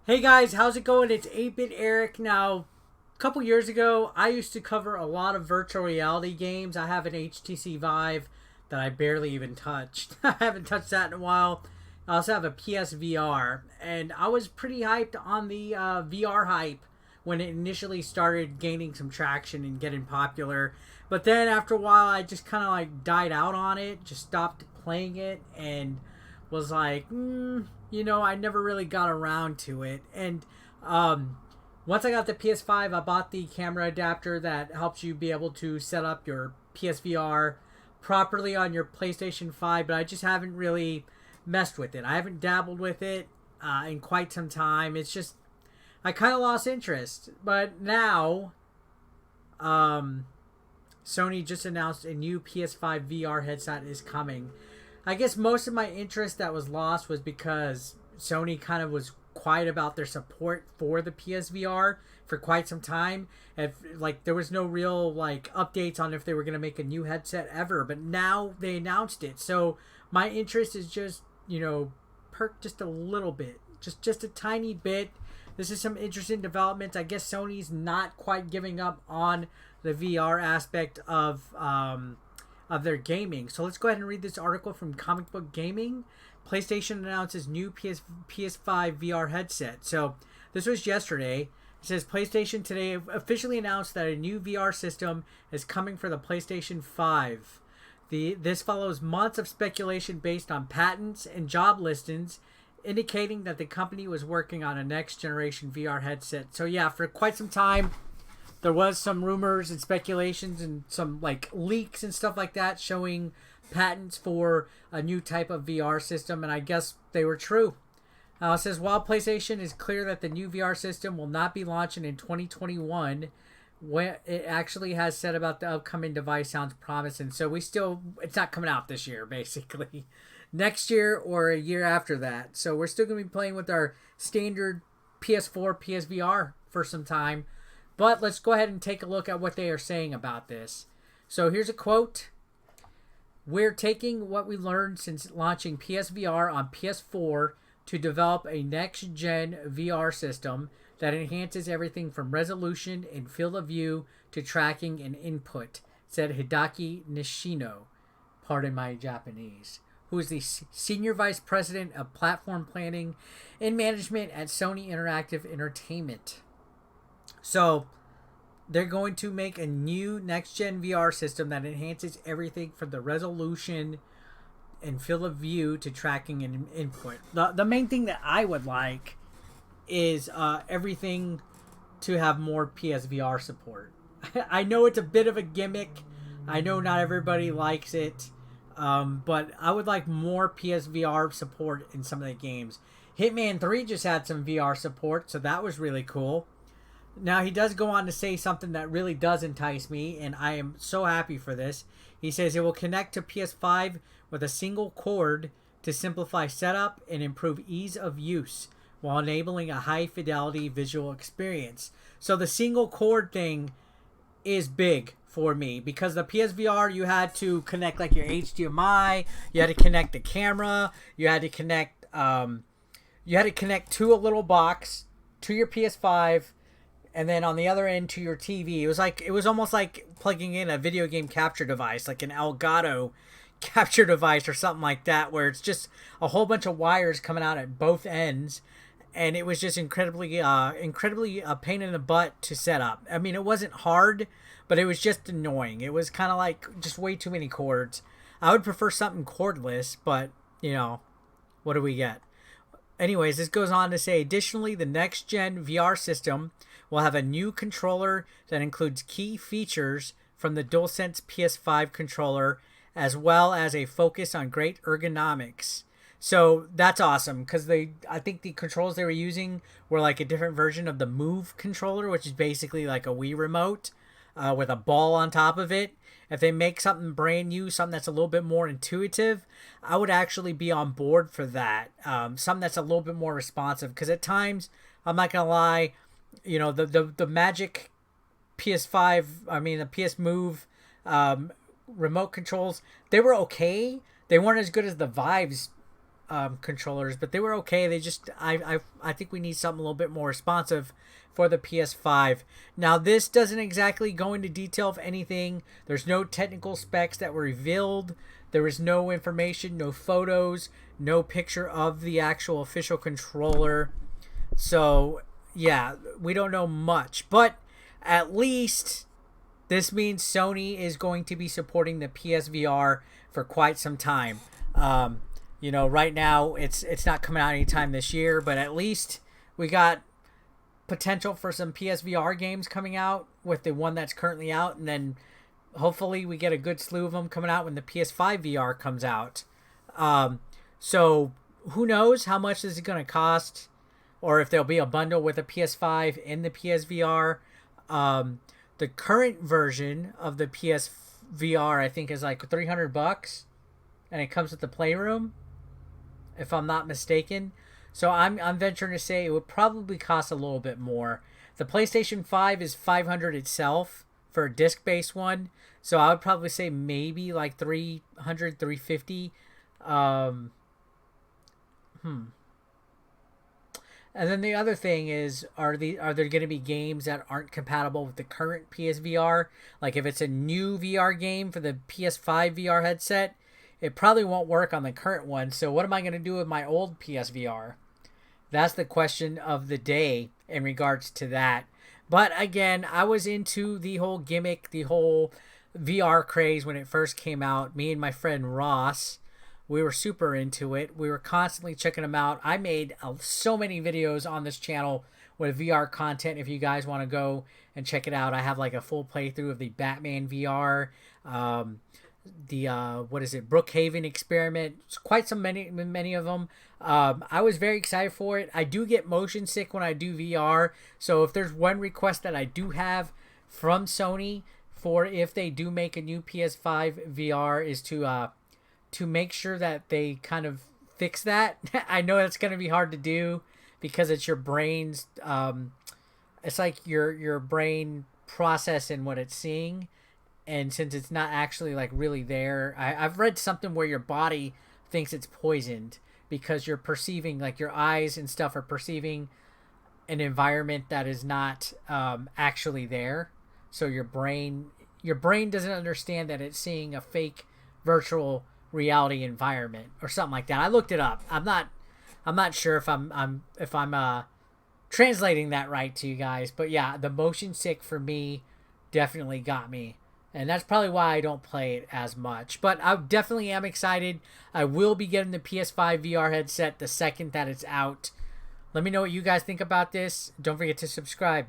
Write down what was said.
Hey guys, how's it going? It's 8-Bit Eric. Now, a couple years ago, I used to cover a lot of virtual reality games. I have an HTC Vive that I barely even touched. I haven't touched that in a while. I also have a PSVR, and I was pretty hyped on the VR hype when it initially started gaining some traction and getting popular. But then after a while, I just kind of like died out on it, just stopped playing it, and was like, I never really got around to it. And once I got the PS5, I bought the camera adapter that helps you be able to set up your PSVR properly on your PlayStation 5, but I just haven't really messed with it. I haven't dabbled with it in quite some time. It's just, I kind of lost interest. But now, Sony just announced a new PS5 VR headset is coming. I guess most of my interest that was lost was because Sony kind of was quiet about their support for the PSVR for quite some time. And like there was no real like updates on if they were going to make a new headset ever, but now they announced it. So my interest is just, perked just a little bit. Just a tiny bit. This is some interesting developments. I guess Sony's not quite giving up on the VR aspect of their gaming. So let's go ahead and read this article from Comic Book Gaming. PlayStation announces new PS5 VR headset. So this was yesterday. It says PlayStation today officially announced that a new VR system is coming for the PlayStation 5. This follows months of speculation based on patents and job listings indicating that the company was working on a next generation VR headset. So yeah, for quite some time there was some rumors and speculations and some like leaks and stuff like that showing patents for a new type of VR system, and I guess they were true. It says while PlayStation is clear that the new VR system will not be launching in 2021, what it actually has said about the upcoming device sounds promising. So it's not coming out this year, basically. Next year or a year after that. So we're still going to be playing with our standard PS4, PSVR for some time. But let's go ahead and take a look at what they are saying about this. So here's a quote. We're taking what we learned since launching PSVR on PS4 to develop a next-gen VR system that enhances everything from resolution and field of view to tracking and input, said Hideki Nishino, pardon my Japanese, who is the Senior Vice President of Platform Planning and Management at Sony Interactive Entertainment. So they're going to make a new next-gen VR system that enhances everything from the resolution and field of view to tracking and input. The main thing that I would like is everything to have more PSVR support. I know it's a bit of a gimmick. I know not everybody likes it. But I would like more PSVR support in some of the games. Hitman 3 just had some VR support, so that was really cool. Now, he does go on to say something that really does entice me, and I am so happy for this. He says it will connect to PS5 with a single cord to simplify setup and improve ease of use while enabling a high-fidelity visual experience. So the single cord thing is big for me because the PSVR, you had to connect like your HDMI, you had to connect the camera, you had to connect to a little box to your PS5, and then on the other end to your TV. It was almost like plugging in a video game capture device, like an Elgato capture device or something like that, where it's just a whole bunch of wires coming out at both ends, and it was just incredibly a pain in the butt to set up. I mean, it wasn't hard, but it was just annoying. It was kind of like just way too many cords. I would prefer something cordless, but what do we get? Anyways, this goes on to say, additionally, the next-gen VR system will have a new controller that includes key features from the DualSense PS5 controller, as well as a focus on great ergonomics. So that's awesome, because I think the controls they were using were like a different version of the Move controller, which is basically like a Wii remote with a ball on top of it. If they make something brand new, something that's a little bit more intuitive, I would actually be on board for that. Something that's a little bit more responsive, because at times, I'm not gonna lie, the Magic PS5, the PS Move remote controls, they were okay. They weren't as good as the Vive's controllers, but they were okay. They just I think we need something a little bit more responsive for the PS5. Now this doesn't exactly go into detail of anything. There's no technical specs that were revealed. There is no information, no photos, no picture of the actual official controller. So yeah, we don't know much, but at least this means Sony is going to be supporting the PSVR for quite some time. You know, right now it's not coming out anytime this year, but at least we got potential for some PSVR games coming out with the one that's currently out, and then hopefully we get a good slew of them coming out when the PS5 VR comes out. So who knows how much this is going to cost, or if there'll be a bundle with a PS5 in the PSVR. The current version of the PSVR I think is like $300, and it comes with the Playroom, if I'm not mistaken. So I'm venturing to say it would probably cost a little bit more. The PlayStation 5 is $500 itself for a disc-based one, so I would probably say maybe like $300, $350. And then the other thing is, are there going to be games that aren't compatible with the current PSVR? Like if it's a new VR game for the PS5 VR headset, it probably won't work on the current one. So what am I going to do with my old PSVR? That's the question of the day in regards to that. But again, I was into the whole gimmick, the whole VR craze when it first came out. Me and my friend Ross, we were super into it. We were constantly checking them out. I made so many videos on this channel with VR content. If you guys want to go and check it out, I have like a full playthrough of the Batman VR, Brookhaven experiment. It's quite so many of them. I was very excited for it. I do get motion sick when I do VR, so if there's one request that I do have from Sony for if they do make a new PS5 VR is to make sure that they kind of fix that. I know that's going to be hard to do because it's your brain's it's like your brain processing what it's seeing, and since it's not actually like really there, I've read something where your body thinks it's poisoned because you're perceiving, like your eyes and stuff are perceiving an environment that is not actually there. So your brain doesn't understand that it's seeing a fake virtual reality environment or something like that. I looked it up. I'm not sure if I'm translating that right to you guys, but yeah, the motion sick for me definitely got me. And that's probably why I don't play it as much. But I definitely am excited. I will be getting the PS5 VR headset the second that it's out. Let me know what you guys think about this. Don't forget to subscribe.